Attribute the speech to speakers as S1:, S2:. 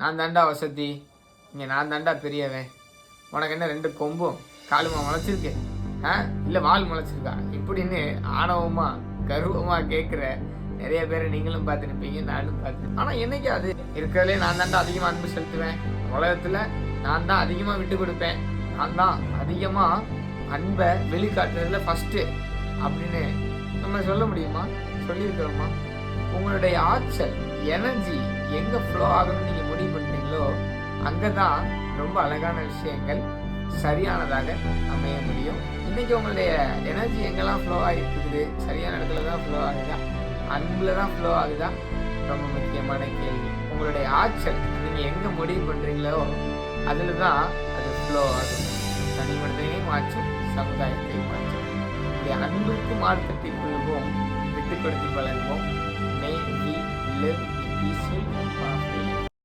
S1: நான் தாண்டா வசதி, இங்கே நான் தாண்டா பெரியவன், உனக்கு என்ன 2 கொம்பும் காலுமா முளைச்சிருக்கு, இல்லை வால் முளைச்சிருக்கா இப்படின்னு ஆணவமாக கர்வமாக கேட்குற நிறைய பேரை நீங்களும் பார்த்துருப்பீங்க, நானும் பார்த்துருப்பேன். ஆனால் என்னைக்கு அது இருக்கிறதுலே நான் தாண்டா அதிகமாக அன்பு செலுத்துவேன், உலகத்தில் நான் தான் அதிகமாக விட்டு கொடுப்பேன், நான் தான் அதிகமாக அன்பை வெளிக்காட்டுறதுல ஃபஸ்ட்டு அப்படின்னு நம்ம சொல்ல முடியுமா? சொல்லியிருக்கிறோமா? உங்களுடைய ஆற்றல் எனர்ஜி எங்கே ஃப்ளோ ஆகணும்னு நீங்கள் முடிவு பண்ணுறீங்களோ அங்கே தான் ரொம்ப அழகான விஷயங்கள் சரியானதாக அமைய முடியும். இன்றைக்கி உங்களுடைய எனர்ஜி எங்கெல்லாம் ஃப்ளோ ஆகிருக்குது, சரியான இடத்துல தான் ஃப்ளோ ஆகுதா, அன்பில் தான் ஃப்ளோ ஆகுதா? ரொம்ப முக்கியமான கேள்வி. உங்களுடைய ஆற்றல் நீங்கள் எங்கே முடிவு பண்ணுறீங்களோ அதில் தான் அது ஃப்ளோ ஆகும். தனி மனிதனையும் மாற்றும், சமுதாயத்தையும் மாற்றும். உங்களுடைய அன்புக்கு மாற்றத்தை கொள்வோம், விட்டு கொடுத்து பழகுவோம். May we live in peaceful